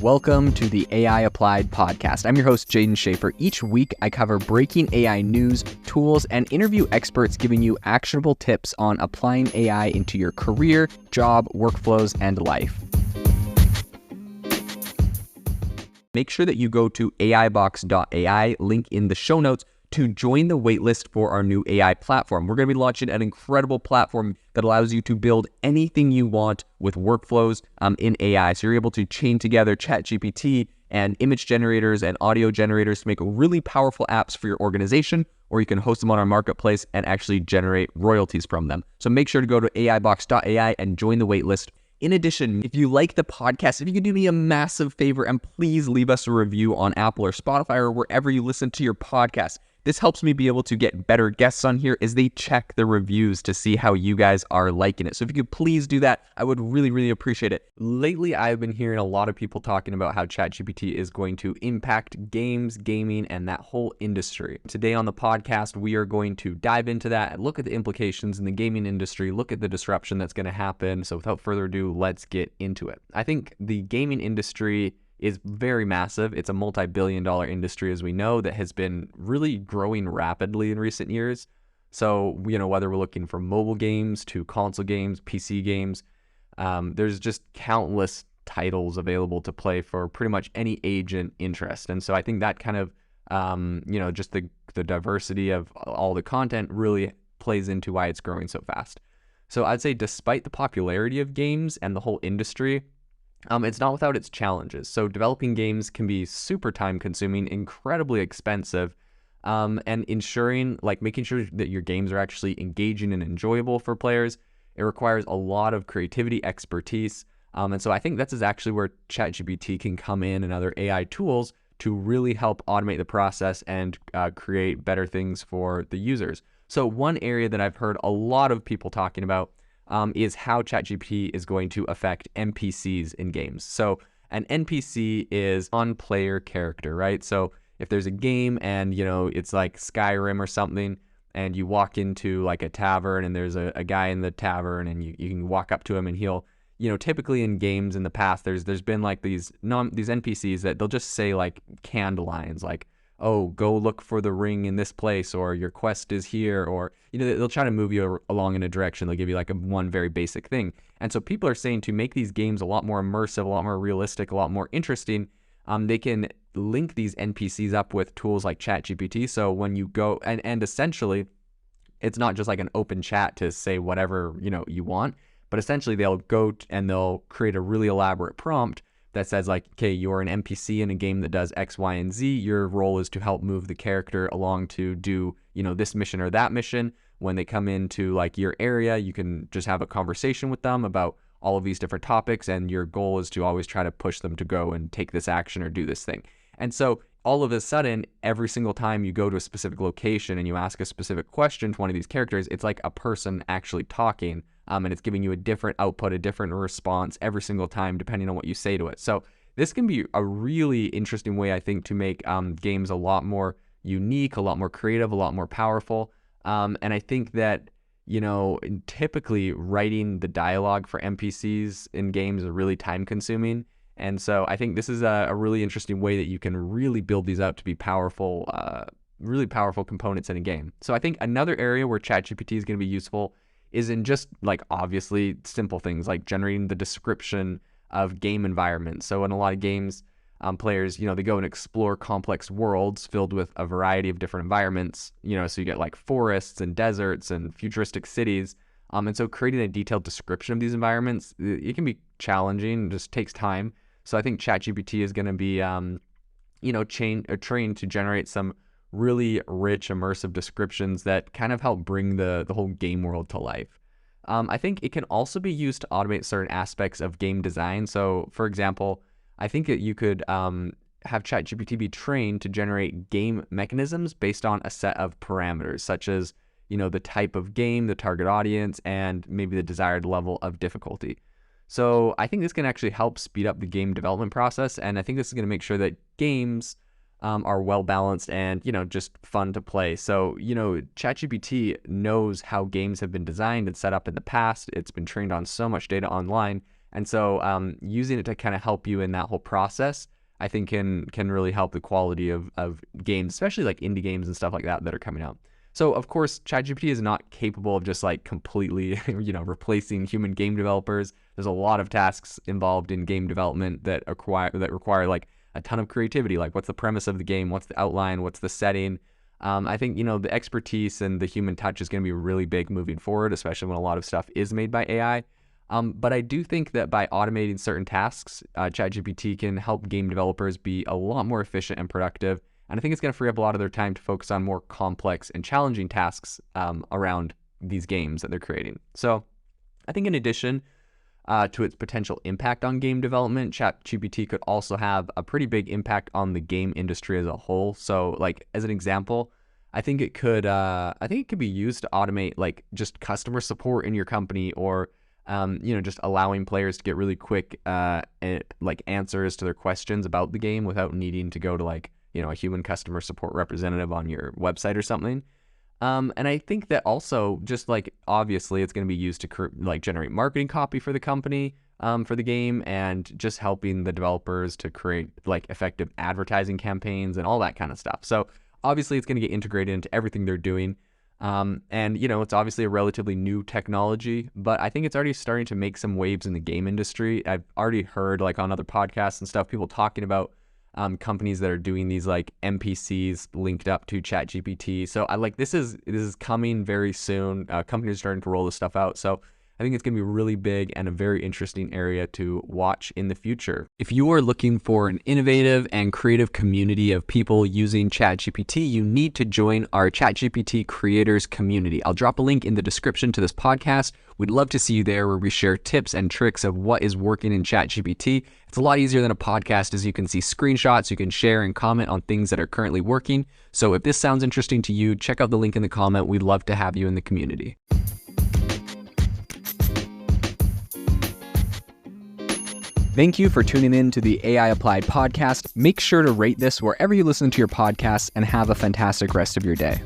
Welcome to the AI Applied podcast. I'm your host, Jaden Schaefer. Each week, I cover breaking AI news, tools, and interview experts giving you actionable tips on applying AI into your career, job, workflows, and life. Make sure that you go to aibox.ai, link in the show notes, to join the waitlist for our new AI platform. We're going to be launching an incredible platform that allows you to build anything you want with workflows in AI. So you're able to chain together ChatGPT and image generators and audio generators to make really powerful apps for your organization, or you can host them on our marketplace and actually generate royalties from them. So make sure to go to aibox.ai and join the waitlist. In addition, if you like the podcast, if you could do me a massive favor and please leave us a review on Apple or Spotify or wherever you listen to your podcast. This helps me be able to get better guests on here as they check the reviews to see how you guys are liking it. So if you could please do that, I would really appreciate it. Lately, I've been hearing a lot of people talking about how ChatGPT is going to impact games, gaming, and that whole industry. Today on the podcast, we are going to dive into that and look at the implications in the gaming industry, look at the disruption that's going to happen. So without further ado, let's get into it. I think the gaming industry is very massive. It's a multi-billion-dollar industry, as we know, that has been really growing rapidly in recent years. So, whether we're looking from mobile games to console games, PC games, there's just countless titles available to play for pretty much any age and interest. And so I think that kind of, just the diversity of all the content really plays into why it's growing so fast. So I'd say despite the popularity of games and the whole industry, it's not without its challenges. So developing games can be super time consuming, incredibly expensive, and making sure that your games are actually engaging and enjoyable for players. It requires a lot of creativity, expertise. And so I think that's actually where ChatGPT can come in and other AI tools to really help automate the process and create better things for the users. So one area that I've heard a lot of people talking about is how ChatGPT is going to affect NPCs in games. So an NPC is on-player character, right? So if there's a game and, it's like Skyrim or something, and you walk into like a tavern and there's a guy in the tavern and you can walk up to him and he'll, typically in games in the past, there's been like these NPCs that they'll just say like canned lines like, oh, go look for the ring in this place, or your quest is here, or, they'll try to move you along in a direction. They'll give you like one very basic thing. And so people are saying to make these games a lot more immersive, a lot more realistic, a lot more interesting, they can link these NPCs up with tools like ChatGPT. So when you go, and essentially, it's not just like an open chat to say whatever, you want, but essentially they'll go and they'll create a really elaborate prompt that says like, okay, you're an NPC in a game that does X, Y, and Z. Your role is to help move the character along to do, this mission or that mission. When they come into like your area, you can just have a conversation with them about all of these different topics. And your goal is to always try to push them to go and take this action or do this thing. And so all of a sudden, every single time you go to a specific location and you ask a specific question to one of these characters, it's like a person actually talking. And it's giving you a different output, a different response every single time, depending on what you say to it. So this can be a really interesting way, I think, to make games a lot more unique, a lot more creative, a lot more powerful. And I think that, typically writing the dialogue for NPCs in games is really time consuming. And so I think this is a really interesting way that you can really build these out to be powerful, really powerful components in a game. So I think another area where ChatGPT is going to be useful is in just like obviously simple things like generating the description of game environments. So in a lot of games, players, they go and explore complex worlds filled with a variety of different environments, so you get like forests and deserts and futuristic cities. And so creating a detailed description of these environments, it can be challenging, it just takes time. So I think ChatGPT is going to be, trained to generate some really rich, immersive descriptions that kind of help bring the whole game world to life. I think it can also be used to automate certain aspects of game design. So, for example, I think that you could have ChatGPT be trained to generate game mechanisms based on a set of parameters, such as, the type of game, the target audience, and maybe the desired level of difficulty. So I think this can actually help speed up the game development process, and I think this is going to make sure that games are well balanced and, just fun to play. So, ChatGPT knows how games have been designed and set up in the past. It's been trained on so much data online, And so using it to kind of help you in that whole process, I think can really help the quality of games, especially like indie games and stuff like that that are coming out. So of course, ChatGPT is not capable of just like completely, replacing human game developers. There's a lot of tasks involved in game development that require like a ton of creativity. Like, what's the premise of the game? What's the outline? What's the setting? I think, the expertise and the human touch is going to be really big moving forward, especially when a lot of stuff is made by AI. But I do think that by automating certain tasks, ChatGPT can help game developers be a lot more efficient and productive. And I think it's going to free up a lot of their time to focus on more complex and challenging tasks around these games that they're creating. So I think in addition to its potential impact on game development, ChatGPT could also have a pretty big impact on the game industry as a whole. So like, as an example, I think it could be used to automate like just customer support in your company, or just allowing players to get really quick like answers to their questions about the game without needing to go to like, a human customer support representative on your website or something. And I think that also, just like, obviously it's going to be used to generate marketing copy for the company, for the game, and just helping the developers to create like effective advertising campaigns and all that kind of stuff. So obviously it's going to get integrated into everything they're doing. And it's obviously a relatively new technology, but I think it's already starting to make some waves in the game industry. I've already heard like on other podcasts and stuff, people talking about companies that are doing these like NPCs linked up to ChatGPT. So this is coming very soon. Companies are starting to roll this stuff out. So I think it's going to be really big and a very interesting area to watch in the future. If you are looking for an innovative and creative community of people using ChatGPT, you need to join our ChatGPT creators community. I'll drop a link in the description to this podcast. We'd love to see you there, where we share tips and tricks of what is working in ChatGPT. It's a lot easier than a podcast, as you can see screenshots, you can share and comment on things that are currently working. So if this sounds interesting to you, check out the link in the comment. We'd love to have you in the community. Thank you for tuning in to the AI Applied podcast. Make sure to rate this wherever you listen to your podcasts, and have a fantastic rest of your day.